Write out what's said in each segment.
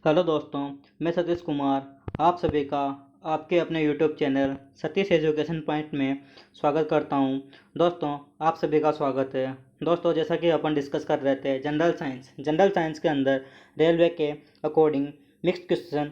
Hello दोस्तों, मैं सतीश कुमार आप सभी का आपके अपने YouTube channel Satish education point में स्वागत करता हूं। दोस्तों, आप सभी का स्वागत है। दोस्तों, जैसा कि अपन डिस्कस कर रहे थे जनरल साइंस के अंदर रेलवे के अकॉर्डिंग मिक्स्ड क्वेश्चन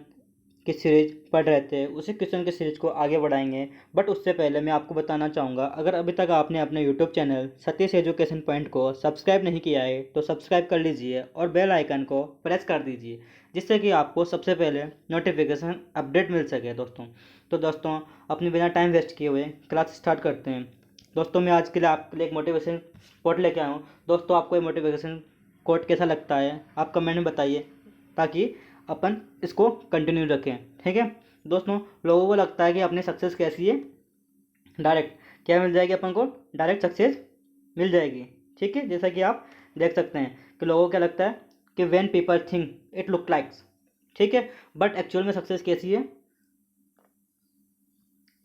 की सीरीज पढ़ रहे थे, उसी क्वेश्चन की सीरीज को आगे बढ़ाएंगे। बट उससे पहले मैं आपको बताना चाहूँगा, अगर अभी तक आपने अपने YouTube channel Satish education point को सब्सक्राइब नहीं किया है तो सब्सक्राइब कर लीजिए और बेल आइकन को प्रेस कर दीजिए, जिससे कि आपको सबसे पहले नोटिफिकेशन अपडेट मिल सके। दोस्तों अपने बिना टाइम वेस्ट किए हुए क्लास स्टार्ट करते हैं। दोस्तों, मैं आज के लिए आपके लिए एक मोटिवेशन कोट लेके आया हूँ। दोस्तों, आपको ये मोटिवेशन कोट कैसा लगता है आप कमेंट में बताइए, ताकि अपन इसको कंटिन्यू रखें। ठीक है दोस्तों, लोगों को लगता है कि अपनी सक्सेस कैसी है, डायरेक्ट क्या मिल जाएगी अपन को, डायरेक्ट सक्सेस मिल जाएगी। ठीक है, जैसा कि आप देख सकते हैं कि लोगों को क्या लगता है कि when people think it look likes. ठीक है, बट एक्चुअल में सक्सेस कैसी है,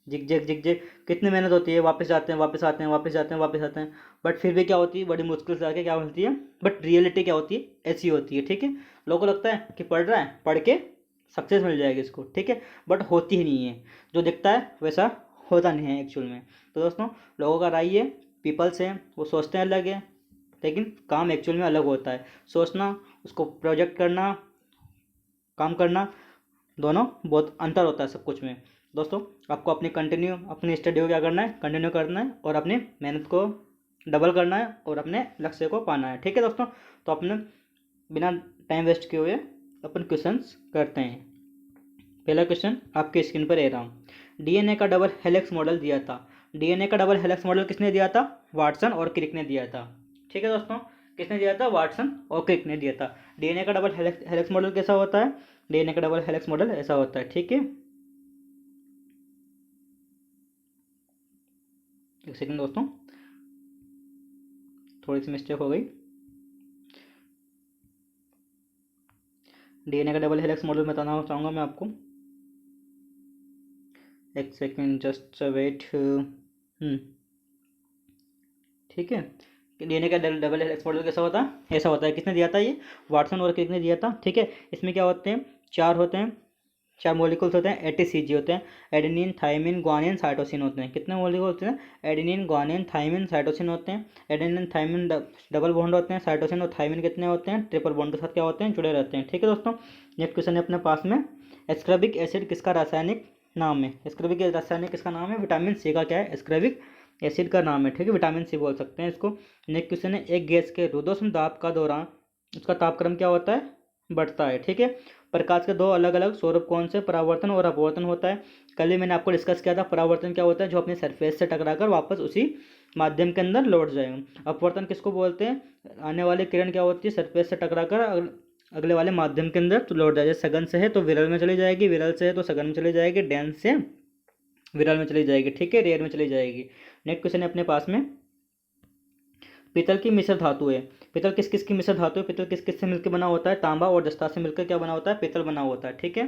जिग जैग जिग जैग कितनी मेहनत होती है, वापस जाते हैं, वापस आते हैं, वापस जाते हैं, वापस आते हैं, बट फिर भी क्या होती है, बड़ी मुश्किल से आके क्या होती है, बट रियलिटी क्या होती है, ऐसी होती है। ठीक है, लोगों को लगता है कि पढ़ रहा है, पढ़ के सक्सेस मिल जाएगी इसको। ठीक है, बट होती ही नहीं है, जो दिखता है वैसा होता नहीं है एक्चुअल में। तो दोस्तों, लोगों का राय है, पीपल्स हैं वो सोचते हैं अलग है, लेकिन काम एक्चुअल में अलग होता है। सोचना, उसको प्रोजेक्ट करना, काम करना, दोनों बहुत अंतर होता है सब कुछ में। दोस्तों, आपको अपनी स्टडी को क्या करना है, कंटिन्यू करना है और अपनी मेहनत को डबल करना है और अपने लक्ष्य को पाना है। ठीक है दोस्तों, तो अपने बिना टाइम वेस्ट किए हुए अपन क्वेश्चंस करते हैं। पहला क्वेश्चन आपके स्क्रीन पर दे रहा हूँ। डीएनए का डबल हेलिक्स मॉडल दिया था। डीएनए का डबल हेलिक्स मॉडल किसने दिया था, वाटसन और क्रिक ने दिया था। ठीक है दोस्तों, किसने दिया था, वाटसन और क्रिक ने दिया था। डीएनए का डबल हेलिक्स मॉडल कैसा होता है, डीएनए का डबल हेलिक्स मॉडल ऐसा होता है। ठीक है, एक सेकंड दोस्तों, थोड़ी सी मिस्टेक हो गई। डीएनए का डबल हेलिक्स मॉडल बताना चाहूँगा मैं आपको, एक सेकंड जस्ट वेट। ठीक है, डीएनए का डबल हेलिक्स मॉडल कैसा होता है, ऐसा होता है। किसने दिया था ये, वाटसन और क्रिक ने दिया था। ठीक है, इसमें क्या होते हैं, चार मॉलिक्यूल्स होते हैं, एटीसीजी होते हैं, एडेनिन थाइमिन ग्वानिन साइटोसिन होते हैं। कितने मॉलिक्यूल्स होते हैं, एडेनिन ग्वानिन थाइमिन साइटोसिन होते हैं। एडेनिन थाइमिन डबल बॉन्ड होते हैं, साइटोसिन और थाइमिन कितने होते हैं, ट्रिपल बॉन्ड के साथ क्या होते हैं, जुड़े रहते हैं। ठीक है दोस्तों, नेक्स्ट क्वेश्चन है अपने पास में, एस्कॉर्बिक एसिड किसका रासायनिक नाम है। एस्कॉर्बिक रासायनिक किसका नाम है, विटामिन सी का क्या है, एस्कॉर्बिक एसिड का नाम है। ठीक है, विटामिन सी बोल सकते हैं इसको। नेक्स्ट क्वेश्चन है, एक गैस के रुद्धोष्म दाब का दौरान उसका तापक्रम क्या होता है, बढ़ता है। ठीक है, प्रकाश के दो अलग अलग स्वरूप कौन से, परावर्तन और अपवर्तन होता है। कल ही मैंने आपको डिस्कस किया था, परावर्तन क्या होता है, जो अपने सरफेस से टकराकर वापस उसी माध्यम के अंदर लौट जाए। अपवर्तन किसको बोलते हैं, आने वाली किरण क्या होती है, सरफेस से टकराकर अगले वाले माध्यम के अंदर तो लौट जाए। जैसे सघन से है तो विरल में चली जाएगी, विरल से है तो सघन में चली जाएगी, डेंस से विरल में चली जाएगी। ठीक है, रेयर में चली जाएगी। नेक्स्ट क्वेश्चन है अपने पास में, पीतल की मिश्र धातु है। पीतल किस किस की मिश्र धातु है, पीतल किस किस से मिलकर बना होता है, तांबा और जस्ता से मिलकर क्या बना होता है, पीतल बना होता है। ठीक है,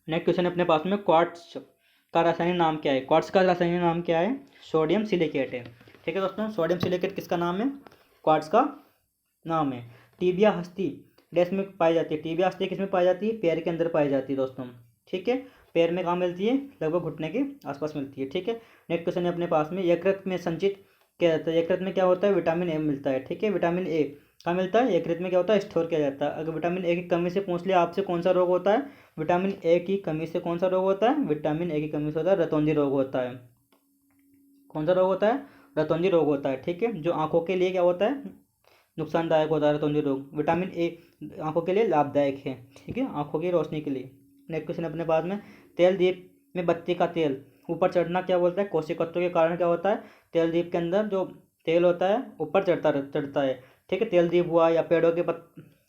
नेक्स्ट क्वेश्चन है अपने पास में, क्वार्ट्ज का रासायनिक नाम क्या है। क्वार्ट्ज का रासायनिक नाम क्या है, सोडियम सिलिकेट है। ठीक है दोस्तों, सोडियम सिलिकेट किसका नाम है, क्वार्ट्ज का नाम है। टीबिया हस्ती डैश में पाई जाती है, टीबिया हस्ती किस में पाई जाती है, पैर के अंदर पाई जाती है दोस्तों। ठीक है, पैर में कहाँ मिलती है, लगभग घुटने के आसपास मिलती है। ठीक है, नेक्स्ट क्वेश्चन है अपने पास में, यकृत में संचित क्या रहता है, यकृत में क्या होता है, विटामिन ए मिलता है। ठीक है, विटामिन ए कहाँ मिलता है, यकृत में क्या होता है, स्टोर किया जाता है। अगर विटामिन ए की कमी से पूछ लिया आपसे कौन सा रोग होता है, विटामिन ए की कमी से कौन सा रोग होता है, विटामिन ए की कमी से होता है रतौंधी रोग होता है। कौन सा रोग होता है, रतौंधी रोग होता है। ठीक है, जो आंखों के लिए क्या होता है, नुकसानदायक होता है रतौंधी रोग। विटामिन ए आंखों के लिए लाभदायक है। ठीक है, आंखों की रोशनी के लिए। नेक्स्ट क्वेश्चन अपने पास में, तेल दीप में बत्ती का तेल ऊपर चढ़ना क्या बोलता है, कोशिकत्व के कारण क्या होता है, तेल दीप के अंदर जो तेल होता है ऊपर चढ़ता है। ठीक है, तेल दीप हुआ, या पेड़ों के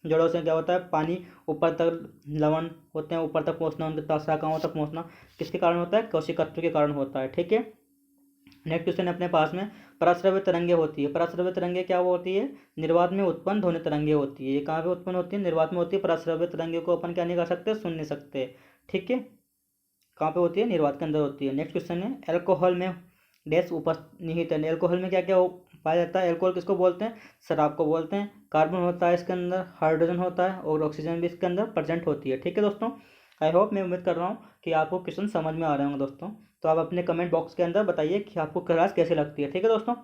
जड़ों से क्या होता है, पानी ऊपर तक, लवण होते हैं ऊपर तक पहुँचना, उनके शाखाओं तक पहुँचना किसके कारण होता है, कोशिकत्व के कारण होता है। ठीक है, नेक्स्ट क्वेश्चन अपने पास में, पराश्रव्य तरंगे होती है। पराश्रव्य तरंगे क्या होती है, निर्वात में उत्पन्न ध्वनि तरंगे होती है। ये कहाँ पे उत्पन्न होती है, निर्वात में होती है। पराश्रव्य तरंगे को अपन क्या नहीं कर सकते, सुन नहीं सकते। ठीक है, कहाँ पे होती है, निर्वात के अंदर होती है। नेक्स्ट क्वेश्चन है, एल्कोहल में डैश उपनिहित है। एल्कोहल में क्या क्या पाया जाता है। एल्कोहल किसको बोलते हैं? शराब को बोलते हैं। कार्बन होता है इसके अंदर, हाइड्रोजन होता है और ऑक्सीजन भी इसके अंदर प्रेजेंट होती है। ठीक है दोस्तों, आई होप, मैं उम्मीद कर रहा हूँ कि आपको क्वेश्चन समझ में आ रहे होंगे दोस्तों। तो आप अपने कमेंट बॉक्स के अंदर बताइए कि आपको क्लास कैसे लगती है। ठीक है दोस्तों,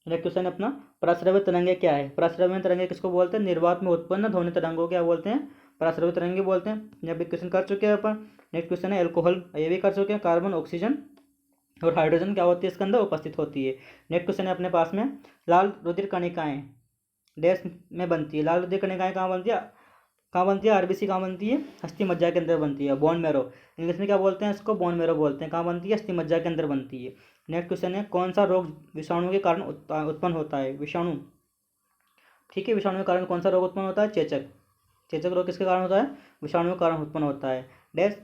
नेक्स्ट क्वेश्चन अपना, पराश्रव्य तरंगे क्या है? पराश्रव्य तरंगे किसको बोलते हैं? निर्वात में उत्पन्न ध्वनि तरंगों क्या बोलते हैं? पराश्रव्य तरंगे बोलते हैं। यह भी क्वेश्चन कर चुके हैं अपन। नेक्स्ट क्वेश्चन है एल्कोहल, ये भी कर चुके हैं। कार्बन, ऑक्सीजन और हाइड्रोजन क्या होती है इसके अंदर? उपस्थित होती है। नेक्स्ट क्वेश्चन है अपने पास में, लाल रुधिर कणिकाएं डैश में बनती है। लाल रुधिर कणिकाएं कहाँ बनती है? कहाँ बनती है? आरबीसी कहाँ बनती है? अस्थि मज्जा के अंदर बनती है। बोन मैरो, इंग्लिश में क्या बोलते हैं इसको? बोन मैरो बोलते हैं। कहाँ बनती है? अस्थि मज्जा के अंदर बनती है। नेक्स्ट क्वेश्चन है, कौन सा रोग विषाणु के कारण उत्पन्न होता है? विषाणु, ठीक है, विषाणु के कारण कौन सा रोग उत्पन्न होता है? चेचक। चेचक रोग किसके कारण होता है? विषाणु के कारण उत्पन्न होता है। डैश।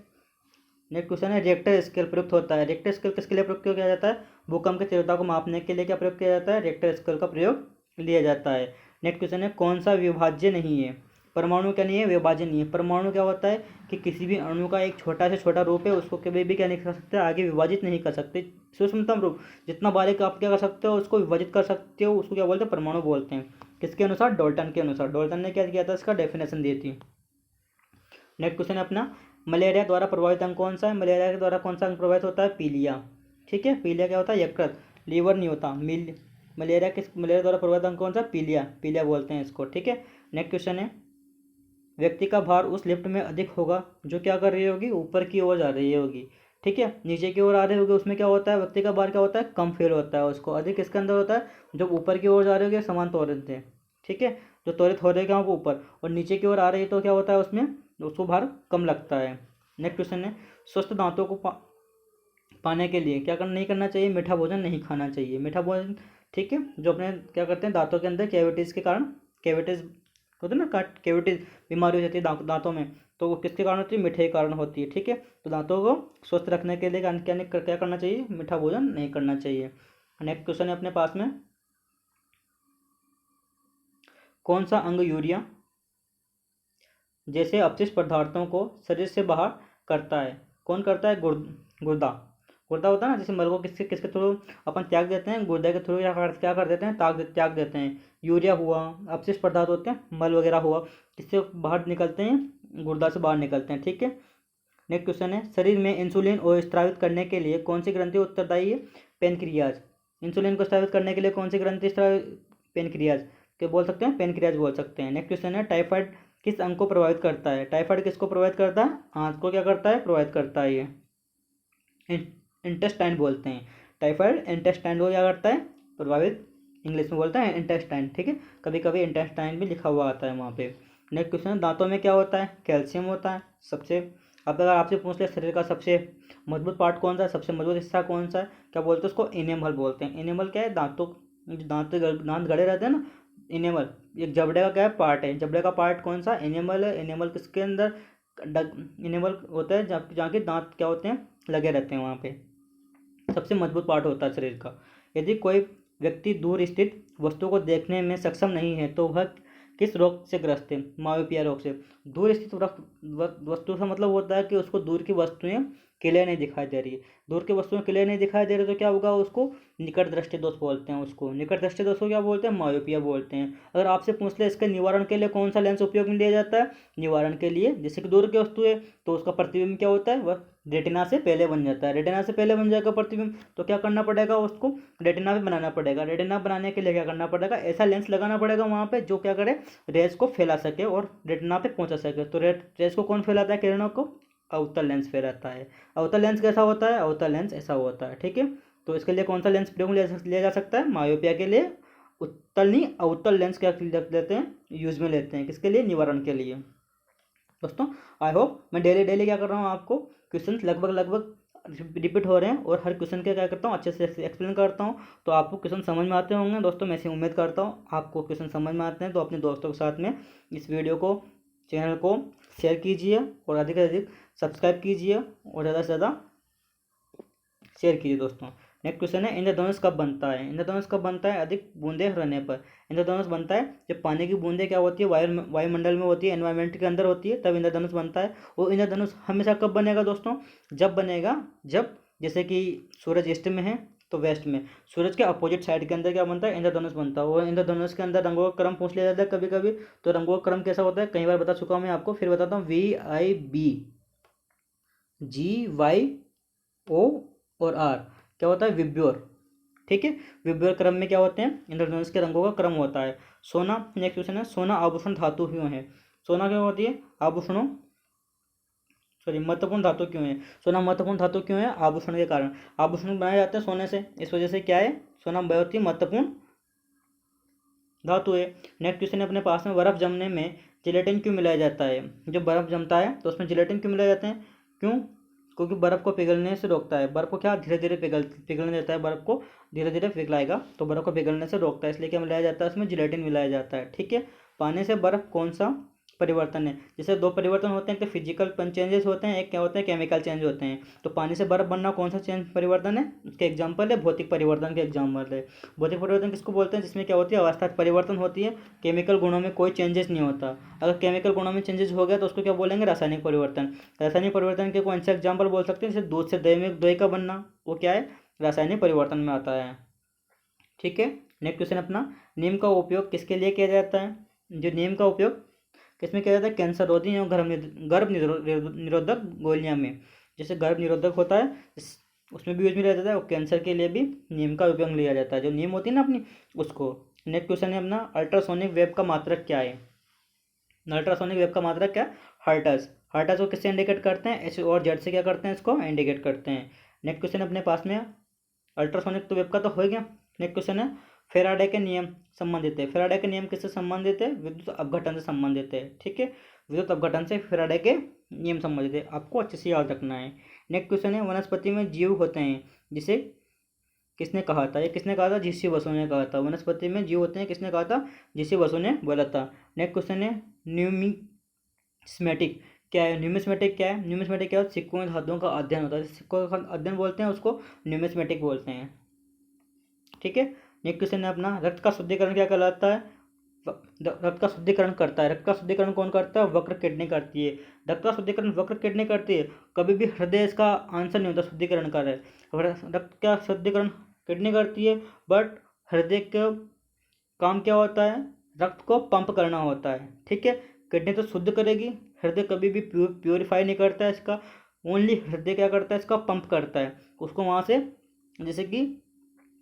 नेक्स्ट क्वेश्चन है, रिएक्टर स्केल प्रयुक्त होता है। रिएक्टर स्केल किसके लिए प्रयोग किया जाता है? भूकंप की तीव्रता को मापने के लिए क्या प्रयोग किया जाता है? रिएक्टर स्केल का प्रयोग लिया जाता है। नेक्स्ट क्वेश्चन है, कौन सा विभाज्य नहीं है? परमाणु क्या नहीं है? विभाज्य नहीं है। परमाणु क्या होता है कि किसी भी अणु का एक छोटा से छोटा रूप है, उसको कभी भी क्या नहीं कर सकते? आगे विभाजित नहीं कर सकते। सूक्ष्मतम रूप, जितना बारीक आप क्या कर सकते हो उसको विभाजित कर सकते हो, उसको क्या बोलते हैं? परमाणु बोलते हैं। किसके अनुसार? डाल्टन के अनुसार। डाल्टन ने क्या किया था? इसका डेफिनेशन दी थी। नेक्स्ट क्वेश्चन है अपना, मलेरिया द्वारा प्रभावित अंग कौन सा है? मलेरिया के द्वारा कौन सा अंग प्रभावित होता है? पीलिया। ठीक है, पीलिया क्या होता है? यकृत, लीवर नहीं होता। मलेरिया द्वारा प्रभावित अंग कौन सा? पीलिया, पीलिया बोलते हैं इसको। ठीक है, नेक्स्ट क्वेश्चन है, व्यक्ति का भार उस लिफ्ट में अधिक होगा जो क्या कर रही होगी? ऊपर की ओर जा रही होगी। ठीक है, नीचे की ओर आ रही होगी उसमें क्या होता है? व्यक्ति का भार क्या होता है? कम फील होता है उसको। अधिक किसके अंदर होता है? जो ऊपर की ओर जा रही होगी समान त्वरित है। ठीक है, जो त्वरित हो रही है वो ऊपर, और नीचे की ओर आ रही है तो क्या होता है उसमें? उसको भार कम लगता है। नेक्स्ट क्वेश्चन है, स्वस्थ दांतों को पाने के लिए क्या नहीं करना चाहिए? मीठा भोजन नहीं खाना चाहिए। मीठा भोजन, ठीक है, जो अपने क्या करते हैं दांतों के अंदर कैविटीज़ के कारण, कैविटीज़ होते हैं ना, काट कैविटीज बीमारी हो जाती है दांतों में, तो वो किसके कारण होती है? मीठे के कारण होती है। ठीक है, तो दांतों को स्वस्थ रखने के लिए क्या करना चाहिए? मीठा भोजन नहीं करना चाहिए। नेक्स्ट क्वेश्चन है अपने पास में, कौन सा अंग यूरिया जैसे अपशिष्ट पदार्थों को शरीर से बाहर करता है? कौन करता है? गुर्दा। गुर्दा होता है ना, जैसे मल को किसके किसके थ्रू अपन त्याग देते हैं? गुर्दे के थ्रू क्या कर देते हैं? त्याग देते हैं। यूरिया हुआ, अपशिष्ट पदार्थ होते हैं, मल वगैरह हुआ, किससे बाहर निकलते हैं? गुर्दा से बाहर निकलते हैं। ठीक है, नेक्स्ट क्वेश्चन है, शरीर में इंसुलिन को स्रावित करने के लिए कौन सी ग्रंथि उत्तरदायी है? पेनक्रियाज। इंसुलिन को स्रावित करने के लिए कौन सी ग्रंथि पेनक्रियाज के बोल सकते हैं? पेनक्रियाज बोल सकते हैं। नेक्स्ट क्वेश्चन है, टाइफाइड किस अंग को प्रभावित करता है? टाइफाइड किसको प्रभावित करता है? आंत को क्या करता है? प्रभावित करता है। ये इंटेस्टाइन बोलते हैं। टाइफाइड इंटेस्टाइन को क्या करता है? प्रभावित, इंग्लिश में बोलता है इंटेस्टाइन। ठीक है, कभी कभी इंटेस्टाइन भी लिखा हुआ आता है वहाँ पे। नेक्स्ट क्वेश्चन, दांतों में क्या होता है? कैल्शियम होता है सबसे। अब अगर आपसे पूछ ले शरीर का सबसे मजबूत पार्ट कौन सा है? सबसे मजबूत हिस्सा कौन सा है? क्या बोलते हैं उसको? इनेमल बोलते हैं। इनेमल क्या है? दांतों, दांत गड़े रहते हैं ना, इनेमल एक जबड़े का क्या है? पार्ट है। जबड़े का पार्ट कौन सा? इनेमल है। इनेमल किसके अंदर? इनेमल होता है जहाँ के दांत क्या होते हैं? लगे रहते हैं वहाँ पे। सबसे मजबूत पार्ट होता है शरीर का। यदि कोई व्यक्ति दूर स्थित वस्तु को देखने में सक्षम नहीं है तो वह किस रोग से ग्रस्त है? मायोपिया रोग से। दूर स्थित वस्तु का मतलब होता है कि उसको दूर की वस्तुएं क्लियर नहीं दिखाई दे रही है। दूर की वस्तुएं क्लियर नहीं दिखाई दे रही तो क्या होगा? उसको निकट दृष्टि दोष बोलते हैं। उसको निकट दृष्टि दोष को क्या बोलते हैं? मायोपिया बोलते हैं। अगर आपसे पूछ ले इसके निवारण के लिए कौन सा लेंस उपयोग में लिया जाता है? निवारण के लिए, जैसे कि दूर की वस्तु है तो उसका प्रतिबिंब क्या होता है? वह रेटिना से पहले बन जाता है। रेटिना से पहले बन जाएगा प्रतिबिंब, तो क्या करना पड़ेगा? उसको रेटिना भी बनाना पड़ेगा। रेटिना बनाने के लिए क्या करना पड़ेगा? ऐसा लेंस लगाना पड़ेगा वहाँ पे जो क्या करे? रेज को फैला सके और रेटिना पे पहुँचा सके। तो रेज को कौन फैलाता है? किरणों को अवतल लेंस फैलाता है। अवतल लेंस कैसा होता है? अवतल लेंस ऐसा होता है। ठीक है, तो इसके लिए कौन सा लेंस प्रयोग में लिया जा सकता है? मायोपिया के लिए उत्तल नहीं अवतल लेंस क्या लेते हैं? यूज में लेते हैं। किसके लिए? निवारण के लिए। दोस्तों आई होप मैं डेली क्या कर रहा हूँ, आपको क्वेश्चन लगभग रिपीट हो रहे हैं और हर क्वेश्चन के क्या करता हूँ? अच्छे से एक्सप्लेन करता हूँ, तो आपको क्वेश्चन समझ में आते होंगे दोस्तों। मैं ऐसी उम्मीद करता हूँ आपको क्वेश्चन समझ में आते हैं। तो अपने दोस्तों के साथ में इस वीडियो को, चैनल को शेयर कीजिए और अधिक से अधिक सब्सक्राइब कीजिए और ज़्यादा से ज़्यादा शेयर कीजिए दोस्तों। नेक्स्ट क्वेश्चन है, इंद्रधनुष कब बनता है? इंद्रधनुष कब बनता है? अधिक बूंदे रहने पर इंद्रधनुष बनता है। जब पानी की बूंदे क्या होती है? वायुमंडल में होती है, एनवायरमेंट के अंदर होती है, तब इंद्रधनुष बनता है। वो इंद्रधनुष हमेशा कब बनेगा दोस्तों? जब बनेगा जब जैसे कि सूरज ईस्ट में है, तो वेस्ट में। सूरज के अपोजिट साइड के अंदर क्या बनता है, इंद्रधनुष बनता है। और इंद्रधनुष के अंदर रंगों का क्रम पूछ लिया जाता है कभी कभी, तो रंगों का क्रम कैसा होता है कई बार बता चुका हूँ मैं आपको, फिर बताता हूँ। VIBGYO और R क्या होता है, विब्योर। ठीक है, विब्योर क्रम में क्या होते हैं, इंद्रधनुष के रंगों का क्रम होता है। सोना, नेक्स्ट क्वेश्चन है, सोना आभूषण धातु क्यों है। सोना क्या होती है, आभूषणों सॉरी महत्वपूर्ण धातु क्यों है। सोना महत्वपूर्ण धातु क्यों है, आभूषण के कारण। आभूषण बनाए जाते हैं सोने से, इस वजह से क्या है, सोना बहुत ही महत्वपूर्ण धातु है। नेक्स्ट क्वेश्चन है अपने पास में, बर्फ जमने में जिलेटिन क्यों मिलाया जाता है। जब बर्फ जमता है तो उसमें जिलेटिन क्यों मिलाए जाते हैं, क्यों, क्योंकि बर्फ को पिघलने से रोकता है। बर्फ को क्या धीरे धीरे पिघलने देता है, बर्फ को धीरे धीरे पिघलाएगा तो बर्फ को पिघलने से रोकता है, इसलिए क्या मिलाया जाता है, उसमें जिलेटिन मिलाया जाता है। ठीक है, पानी से बर्फ कौन सा परिवर्तन है। जैसे दो परिवर्तन होते हैं, एक तो फिजिकल चेंजेस होते हैं, एक क्या होते हैं, केमिकल चेंज होते हैं। तो पानी से बर्फ बनना कौन सा चेंज परिवर्तन है, उसके एग्जाम्पल है भौतिक परिवर्तन के एग्जाम्पल है। भौतिक परिवर्तन किसको बोलते हैं, जिसमें क्या होती है, अवस्था परिवर्तन होती है, केमिकल गुणों में कोई चेंजेस नहीं होता। अगर केमिकल गुणों में चेंजेस हो गया तो उसको क्या बोलेंगे, रासायनिक परिवर्तन। रासायनिक परिवर्तन के कौन से एग्जाम्पल बोल सकते हैं, जैसे दूध से दही में दही का बनना, वो क्या है, रासायनिक परिवर्तन में आता है। ठीक है, नेक्स्ट क्वेश्चन अपना, नीम का उपयोग किसके लिए किया जाता है। जो नीम का उपयोग किसमें किया जाता है, कैंसर रोधी एवं गर्भ निरोधक गोलियां में। जैसे गर्भ निरोधक होता है उसमें भी यूज में लिया जाता है, और कैंसर के लिए भी नीम का उपयोग लिया जाता है, जो नीम होती है ना अपनी, उसको। नेक्स्ट क्वेश्चन है अपना, अल्ट्रासोनिक वेव का मात्रक क्या है। अल्ट्रासोनिक वेव का मात्रक क्या है, हर्ट्ज। हर्ट्ज को किससे इंडिकेट करते हैं, एच और जेड से क्या करते हैं, इसको इंडिकेट करते हैं। नेक्स्ट क्वेश्चन अपने पास में, अल्ट्रासोनिक तो वेव का तो हो गया। नेक्स्ट क्वेश्चन है, फेराडे के नियम संबंधित है। फेराडे के नियम किससे संबंधित है, विद्युत अपघटन से संबंधित है। ठीक है, विद्युत अपघटन से फेराडे के नियम संबंधित है, आपको अच्छे से याद रखना है। नेक्स्ट क्वेश्चन है, वनस्पति में जीव होते हैं, जिसे किसने कहा था, ये किसने कहा था, जीसी बसु ने कहा था। वनस्पति में जीव होते हैं, किसने कहा था, जीसी बसु ने बोला था। नेक्स्ट क्वेश्चन है, न्यूमिस्मेटिक क्या है। न्यूमिस्मेटिक क्या है, न्यूमिस्मेटिक क्या है, सिक्कों में धातुओं का अध्ययन होता है, सिक्कों का अध्ययन बोलते हैं उसको, न्यूमिस्मेटिक बोलते हैं। ठीक है, नेक्स्ट क्वेश्चन है अपना, रक्त का शुद्धिकरण क्या कहलाता है। रक्त का शुद्धिकरण करता है, रक्त का शुद्धिकरण कौन करता है, वक्र किडनी करती है। रक्त का शुद्धिकरण वक्र किडनी करती है, कभी भी हृदय इसका आंसर नहीं होता शुद्धिकरण कर रहे। रक्त का शुद्धिकरण किडनी करती है, बट हृदय का काम क्या होता है, रक्त को पंप करना होता है। ठीक है, किडनी तो शुद्ध करेगी, हृदय कभी भी प्योरीफाई नहीं करता है इसका, ओनली हृदय क्या करता है, इसका पंप करता है उसको वहाँ से, जैसे कि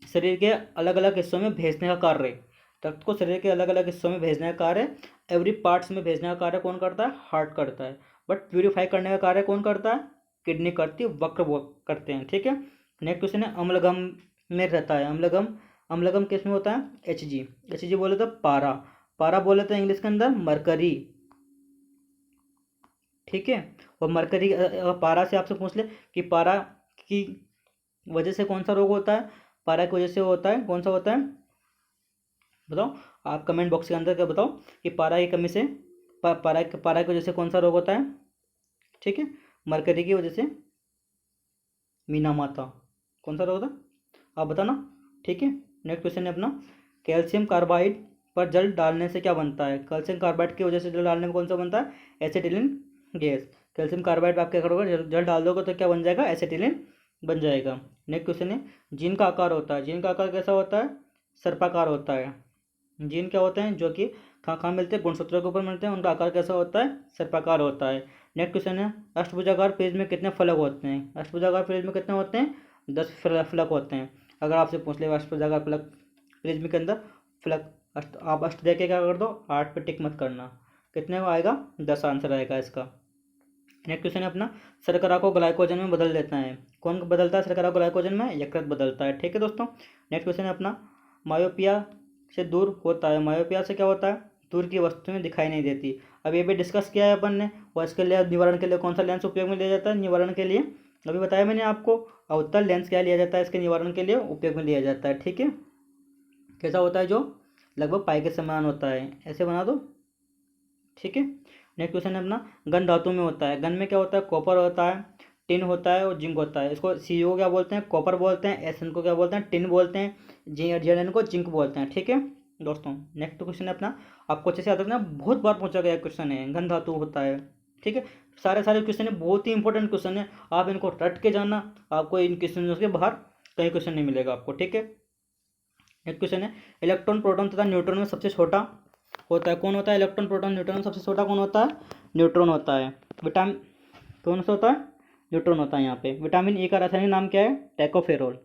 शरीर के अलग अलग हिस्सों में भेजने का कार्य, रक्त को शरीर के अलग अलग हिस्सों में भेजने का कार्य, एवरी पार्ट्स में भेजने का कार्य कौन करता है, हार्ट करता है। बट प्यूरिफाई करने का कार्य कौन करता है, किडनी करती है, वक्र करते हैं। ठीक है, नेक्स्ट क्वेश्चन है, अम्लगम में रहता है। अम्लगम, अम्लगम किस में होता है, Hg बोले तो पारा, पारा बोले तो इंग्लिश के अंदर मरकरी। ठीक है, और मरकरी पारा से आपसे पूछ ले कि पारा की वजह से कौन सा रोग होता है, पारा की वजह से होता है, कौन सा होता है बताओ, आप कमेंट बॉक्स के अंदर क्या बताओ कि पारा की कमी से पारा की वजह से कौन सा रोग होता है। ठीक है, मरकरी की वजह से मीना माता, कौन सा रोग होता है आप बताना। ठीक है, नेक्स्ट क्वेश्चन है अपना, कैल्शियम कार्बाइड पर जल डालने से क्या बनता है। कैल्शियम कार्बाइड की वजह से जल डालने में कौन सा बनता है, एसिटिलीन गैस। कैल्शियम कार्बाइड आप क्या करोगे, जल डाल दोगे तो क्या बन जाएगा, एसिटिलीन बन जाएगा। नेक्स्ट क्वेश्चन है, जीन का आकार होता है, जीन का आकार कैसा होता है, सर्पाकार होता है। जीन क्या होते हैं, जो कि कहाँ मिलते हैं, गुणसूत्रों के ऊपर मिलते हैं, उनका आकार कैसा होता है, सर्पाकार होता है। नेक्स्ट क्वेश्चन है, अष्टभुजाकार पेज में कितने फलक होते हैं। अष्टभुजाकार पेज में कितने होते हैं, 10 फलक होते हैं। अगर आपसे पूछ ले अष्टभुजाकार फलक प्रिज्म के अंदर फलक आप अष्ट देख के क्या कर दो, 8 पे टिक मत करना, कितने को आएगा, 10 आंसर आएगा इसका। नेक्स्ट क्वेश्चन है अपना, शर्करा को ग्लाइकोजन में बदल देता है, कौन बदलता है शर्करा को ग्लाइकोजन में, यकृत बदलता है। ठीक है दोस्तों, नेक्स्ट क्वेश्चन है अपना, मायोपिया से दूर होता है। मायोपिया से क्या होता है, दूर की वस्तुएं दिखाई नहीं देती। अब ये भी डिस्कस किया है अपन ने, और इसके लिए निवारण के लिए कौन सा लेंस उपयोग में लिया जाता है, निवारण के लिए अभी बताया मैंने आपको, अवतल लेंस क्या लिया जाता है, इसके निवारण के लिए उपयोग में लिया जाता है। ठीक है, कैसा होता है, जो लगभग पाई के समान होता है, ऐसे बना दो। ठीक है, नेक्स्ट क्वेश्चन है अपना, गन धातु में होता है। गन में क्या होता है, कॉपर होता है, टिन होता है और जिंक होता है। इसको CO को क्या बोलते हैं, कॉपर बोलते हैं, SN को क्या बोलते हैं, टिन बोलते हैं, ZN को जिंक बोलते हैं। ठीक है दोस्तों, नेक्स्ट क्वेश्चन है अपना, आपको अच्छे से याद रखना, बहुत बार पूछा गया क्वेश्चन है, गन धातु होता है। ठीक है, सारे क्वेश्चन है, बहुत ही इंपॉर्टेंट क्वेश्चन है, आप इनको रट के जाना, आपको इन क्वेश्चनों के बाहर कहीं क्वेश्चन नहीं मिलेगा आपको, ठीक है। एक क्वेश्चन है, इलेक्ट्रॉन प्रोटॉन तथा न्यूट्रॉन में सबसे छोटा होता है कौन होता है? इलेक्ट्रॉन प्रोटॉन न्यूट्रॉन में सबसे छोटा कौन होता है? न्यूट्रॉन होता है। विटामिन कौन सा होता है? न्यूट्रॉन होता है यहाँ पे। विटामिन ए का रासायनिक नाम क्या है? टेकोफेरोल।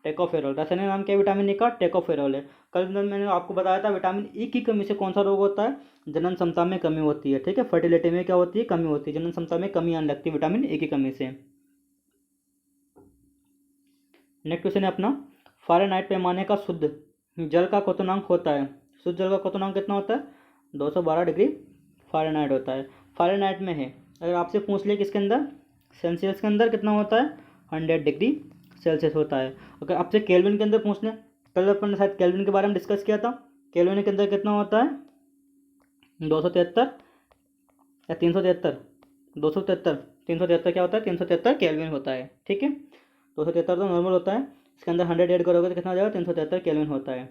टेकोफेरोल रासायनिक नाम क्या है विटामिन ए का? टेकोफेरोल है। कल मैंने आपको बताया था विटामिन ई की कमी से कौन सा रोग होता है? जनन क्षमता में कमी होती है, ठीक है। फर्टिलिटी में क्या होती है? कमी होती है। जनन क्षमता में कमी आने लगती है विटामिन ए की कमी से। नेक्स्ट क्वेश्चन है अपना, फ़ारेनहाइट पैमाने का शुद्ध जल का क्वथनांक होता है। शुद्ध जल का क्वथनांक कितना होता है? 212 डिग्री फ़ारेनहाइट होता है। फ़ारेनहाइट में है, अगर आपसे पूछ ले किसके अंदर, सेल्सियस के अंदर कितना होता है? 100 डिग्री सेल्सियस होता है। अगर आपसे केल्विन के अंदर पूछ लें, कल अपन ने शायद केल्विन के बारे में डिस्कस किया था, केल्विन के अंदर कितना होता है? 273 या 373, 273, 373 क्या होता है? 373 केल्विन होता है, ठीक है। 273 तो नॉर्मल होता है, इसके अंदर 100 ऐड करोगे तो कितना हो जाएगा? 373 केल्विन होता है।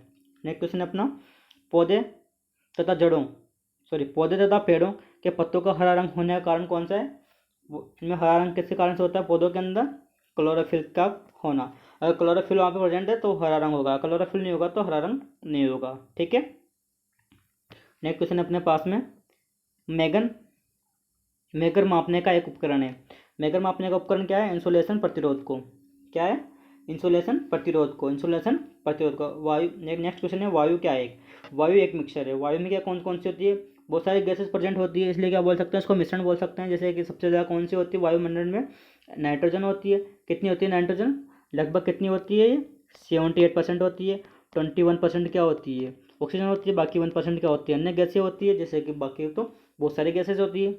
नेक्स्ट क्वेश्चन है अपना, पौधे तथा जड़ों पौधे तथा पेड़ों के पत्तों का हरा रंग होने का कारण कौन सा है? इनमें हरा रंग किसके कारण से होता है? पौधों के अंदर क्लोरोफिल का होना। अगर क्लोरोफिल वहाँ पे प्रेजेंट है तो हरा रंग होगा, क्लोरोफिल नहीं होगा तो हरा रंग नहीं होगा, ठीक है। नेक्स्ट क्वेश्चन अपने पास में, मेगर मापने का एक उपकरण है। मेगर मापने का उपकरण क्या है? इंसुलेशन प्रतिरोध को। क्या है? इंसुलेशन प्रतिरोध को। इंसुलेशन प्रतिरोध को। वायु, नेक्स्ट क्वेश्चन है, वायु क्या है? वायु एक मिक्सचर है। वायु में क्या कौन कौन सी होती है? बहुत सारी गैसेस प्रेजेंट होती है, इसलिए क्या बोल सकते हैं इसको? मिश्रण बोल सकते हैं। जैसे कि सबसे ज़्यादा कौन सी होती है वायुमंडल में? नाइट्रोजन होती है। कितनी होती है नाइट्रोजन? लगभग कितनी होती है ये? 78% होती है। 21% क्या होती है? ऑक्सीजन होती है। बाकी 1% क्या होती है? अन्य गैसें होती है, जैसे कि बाकी तो बहुत सारी गैसेज होती है,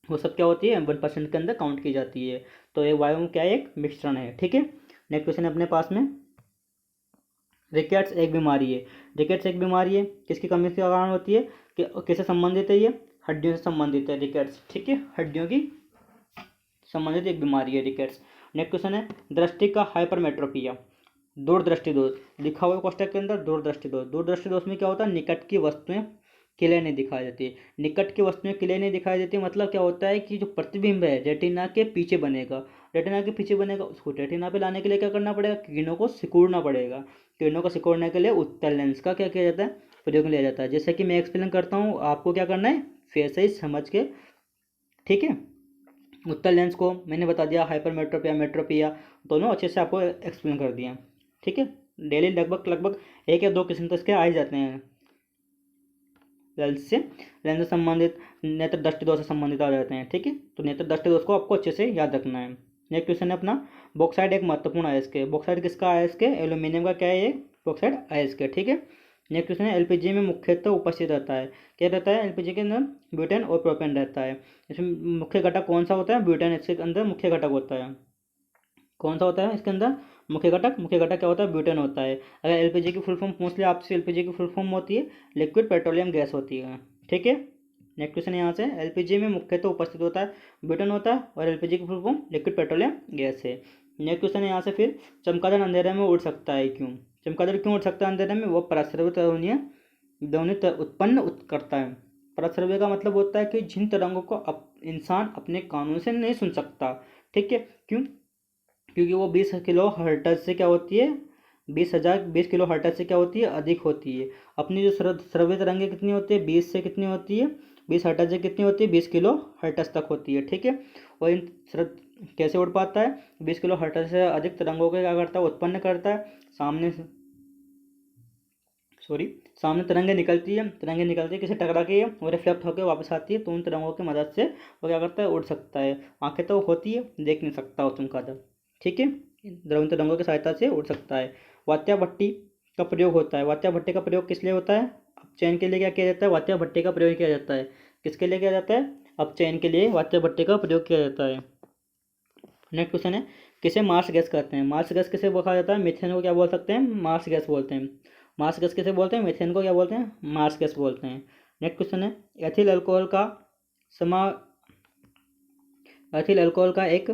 वो सब क्या होती है? 1% के अंदर काउंट की जाती है। तो ये वायु क्या है? एक मिश्रण है, ठीक है। नेक्स्ट क्वेश्चन है अपने पास में, रिकेट्स एक बीमारी है। रिकेट्स एक बीमारी है, किसकी कमी के कारण होती है? कि किससे संबंधित है ये? हड्डियों से संबंधित है रिकेट्स, ठीक है। हड्डियों की संबंधित एक बीमारी है रिकेट्स। नेक्स्ट क्वेश्चन है, दृष्टि का हाइपरमेट्रोपिया, दूरदृष्टि दोष। लिखा हुआ कोष्टक के अंदर दूरदृष्टि दोष। दूरदृष्टि दोष में क्या होता है? निकट की वस्तुएं क्लियर नहीं दिखाई देती। निकट की वस्तुएं क्लियर नहीं दिखाई देती मतलब क्या होता है कि जो प्रतिबिंब है रेटिना के पीछे बनेगा, रेटिना के पीछे बनेगा, उसको रेटिना पे लाने के लिए क्या करना पड़ेगा? किरणों को सिकुड़ना पड़ेगा। किरणों को सिकुड़ने के लिए उत्तल लेंस का क्या किया जाता है? प्रयोग लिया जाता है। जैसे कि मैं एक्सप्लेन करता हूँ, आपको क्या करना है? फिर से ही समझ के, ठीक है। उत्तल लेंस को मैंने बता दिया, हाइपरमेट्रोपिया, मेट्रोपिया, दोनों अच्छे से आपको एक्सप्लेन कर दिया, ठीक है। डेली लगभग 1 या 2 किस्म तक के आ ही जाते हैं लेंस से संबंधित, नेत्र दृष्टि दोष से संबंधित आ जाते हैं, ठीक है। तो नेत्र दृष्टि दोष को आपको अच्छे से याद रखना है। नेक्स्ट क्वेश्चन है अपना, बॉक्साइड एक महत्वपूर्ण अयस्क है। बॉक्साइड किसका अयस्क है? एल्यूमिनियम का क्या है ये? बॉक्साइड अयस्क है, ठीक है। नेक्स्ट क्वेश्चन है, एलपीजी में मुख्यतः उपस्थित रहता है। क्या रहता है एलपीजी के अंदर? ब्यूटेन और प्रोपेन रहता है। इसमें मुख्य घटक कौन सा होता है? ब्यूटेन इसके अंदर मुख्य घटक होता है। कौन सा होता है इसके अंदर मुख्य घटक? मुख्य घटक क्या होता है? ब्यूटेन होता है। अगर एलपीजी की फुल फॉर्म पूछ लिया आपसे, एलपीजी की फुल फॉर्म होती है लिक्विड पेट्रोलियम गैस होती है, ठीक है। नेक्स्ट क्वेश्चन यहाँ से, एलपीजी में मुख्यतः उपस्थित होता है ब्यूटेन होता है, और एलपीजी की full form liquid petroleum gas है। नेक्स्ट क्वेश्चन यहाँ से फिर, चमगादड़ अंधेरे में उड़ सकता है क्यों? चमगादड़ क्यों उड़ सकता है अंधेरे में? वो पराश्रव्य ध्वनि उत्पन्न करता है। पराश्रव्य का मतलब होता है कि जिन तरंगों को इंसान अपने कानों से नहीं सुन सकता, ठीक है। क्यों? क्योंकि वो 20 किलो हर्ट्ज से क्या होती है? 20 किलो हर्ट्ज से क्या होती है? अधिक होती है। अपनी जो श्रव्य तरंगें कितनी होती है? 20 से कितनी होती है? 20 हर्ट्ज से कितनी होती है? 20 किलो हर्ट्ज तक होती है, ठीक है। और इन कैसे उड़ पाता है? 20 किलो हर्ट्ज से अधिक तरंगों को क्या करता है? उत्पन्न करता है। सामने तरंगें निकलती है, किसी टकरा के वो रिफ्लेक्ट होकर वापस आती है, तो उन तरंगों की मदद से वो क्या करता है? उड़ सकता है। आंखें तो होती है, देख नहीं सकता वो चमगादड़, ठीक है। द्रवन तरंगों की सहायता से उड़ सकता है। वात्या भट्टी का प्रयोग होता है। वात्या भट्टी का प्रयोग किस लिए होता है? अपचयन के लिए क्या किया जाता है? वात्या भट्टी का प्रयोग किया जाता है। किसके लिए किया जाता है? अपचयन के लिए वात्या भट्टी का प्रयोग किया जाता है। नेक्स्ट क्वेश्चन है, किसे मार्स गैस कहते हैं? मार्स गैस किसे कहा जाता है? मीथेन को क्या बोल सकते हैं? मार्स गैस बोलते हैं। मार्स गैस किसे बोलते हैं? मीथेन को क्या बोलते हैं? मार्स गैस बोलते हैं। नेक्स्ट क्वेश्चन है, एथिल अल्कोहल का समा एथिल अल्कोहल का एक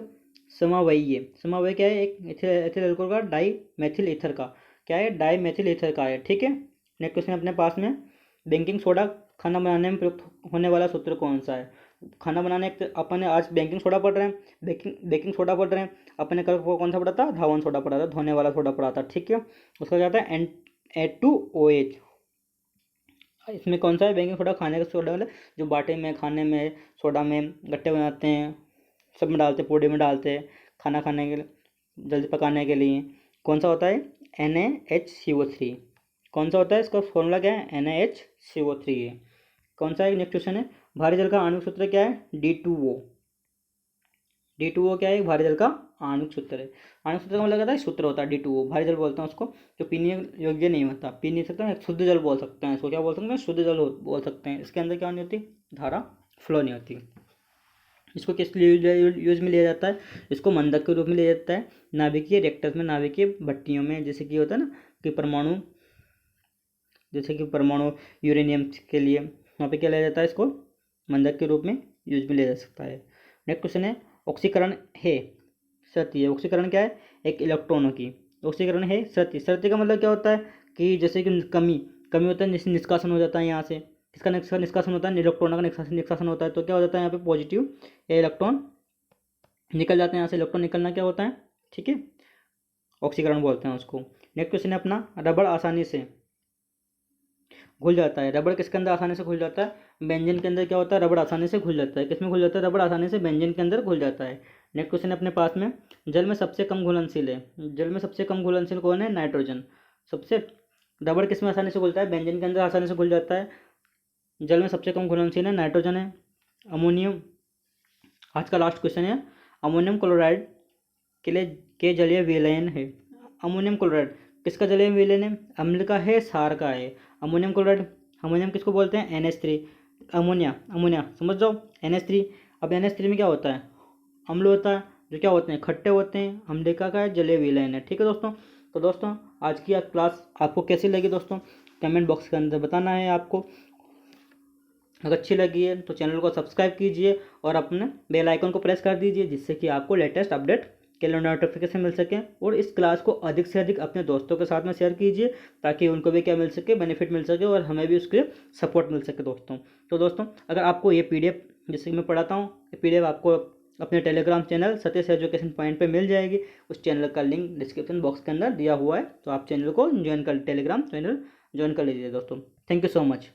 समवायी है। समवायी क्या है? एक एथिल अल्कोहल का डाई मेथिल ईथर का क्या है? डाई मेथिल ईथर का है, ठीक है। नेक्स्ट क्वेश्चन अपने पास में, बेकिंग सोडा खाना बनाने में प्रयुक्त होने वाला सूत्र कौन सा है? खाना बनाने अपन ने आज बेकिंग सोडा पढ़ रहे हैं, बेकिंग सोडा पढ़ रहे हैं। अपन ने कल कौन सा पढ़ा था, धावन सोडा पढ़ा था, धोने वाला सोडा पढ़ा था, ठीक है। उसका क्या था, N2OH। इसमें कौन सा है, बेकिंग सोडा खाने का सोडा वाला, जो बाटे में, खाने में, सोडा में गट्टे बनाते हैं, सब में डालते हैं, पूड़ी में डालते हैं, खाना खाने के लिए, जल्दी पकाने के लिए। कौन सा होता है, NaHCO3। कौन सा होता है, इसका फॉर्मूला क्या है, NaHCO3 है। कौन सा है, नेक्स्ट क्वेश्चन है, भारी जल का आणविक सूत्र क्या है, D2O। D2O क्या है, भारी जल का आणविक सूत्र है। आणविक सूत्र का मतलब क्या है, सूत्र होता है D2O, भारी जल बोलते हैं उसको, जो पीने योग्य नहीं होता, पी नहीं सकते, शुद्ध जल बोल सकते हैं इसको, क्या बोल सकते हैं, शुद्ध जल बोल सकते हैं। इसके अंदर क्या नहीं होती, धारा फ्लो नहीं होती। इसको किस लिए यूज में लिया जाता है, इसको मंदक के रूप में लिया जाता है नाभिकीय रिएक्टर्स में, नाभिकीय भट्टियों में, जैसे कि होता है ना कि परमाणु, जैसे कि परमाणु यूरेनियम के लिए, वहाँ पे क्या लिया जाता है, इसको मंदक के रूप में यूज में लिया जा सकता है। नेक्स्ट क्वेश्चन है, ऑक्सीकरण है शर्ती है। ऑक्सीकरण क्या है, एक इलेक्ट्रॉनों की ऑक्सीकरण है शर्ती। शर्ती का मतलब क्या होता है कि जैसे कि कमी होता है, जैसे निष्कासन हो जाता है यहाँ से, किसका निष्कासन होता है, इलेक्ट्रॉनों का निष्कासन होता है। तो क्या हो जाता है यहाँ पे, पॉजिटिव इलेक्ट्रॉन निकल जाते हैं यहाँ से, इलेक्ट्रॉन निकलना क्या होता है, ठीक है, ऑक्सीकरण बोलते हैं उसको। नेक्स्ट क्वेश्चन है अपना, रबड़ आसानी से घुल जाता है। रबड़ किसके अंदर आसानी से घुल जाता है, व्यंजन के अंदर क्या होता है, रबड़ आसानी से घुल जाता है। किसमें घुल जाता है, रबड़ आसानी से व्यंजन के अंदर घुल जाता है। नेक्स्ट क्वेश्चन है अपने पास में, जल में सबसे कम घुलनशील है। जल में सबसे कम घुलनशील कौन है, नाइट्रोजन। सबसे रबड़ किस में आसानी से घुलता है, व्यंजन के अंदर आसानी से घुल जाता है। जल में सबसे कम घुलनशील है, नाइट्रोजन है। अमोनियम, आज का लास्ट क्वेश्चन है, अमोनियम क्लोराइड के जलीय विलयन है। अमोनियम क्लोराइड किसका जलीय विलयन है, अम्ल का है, क्षार का है। अमोनियम क्लोराइड, अमोनियम किसको बोलते हैं, NH3। अमोनिया समझ जाओ, NH3। अब NH3 में क्या होता है, अम्ल होता है, जो क्या होते हैं, खट्टे होते हैं। अम्लिका का है, जलीय विलयन है, ठीक है दोस्तों। तो दोस्तों आज की क्लास आपको कैसी लगी दोस्तों, कमेंट बॉक्स के अंदर बताना है आपको। अगर अच्छी लगी है तो चैनल को सब्सक्राइब कीजिए और अपने बेल आइकन को प्रेस कर दीजिए, जिससे कि आपको लेटेस्ट अपडेट के लिए नोटिफिकेशन मिल सके। और इस क्लास को अधिक से अधिक अपने दोस्तों के साथ में शेयर कीजिए, ताकि उनको भी क्या मिल सके, बेनिफिट मिल सके, और हमें भी उसके सपोर्ट मिल सके दोस्तों। तो दोस्तों अगर आपको ये PDF जैसे कि मैं पढ़ाता हूँ, ये PDF आपको अपने Telegram channel Satish education point पे मिल जाएगी। उस चैनल का लिंक डिस्क्रिप्शन बॉक्स के अंदर दिया हुआ है, तो आप चैनल को ज्वाइन कर, टेलीग्राम चैनल ज्वाइन कर लीजिए दोस्तों। Thank you so much.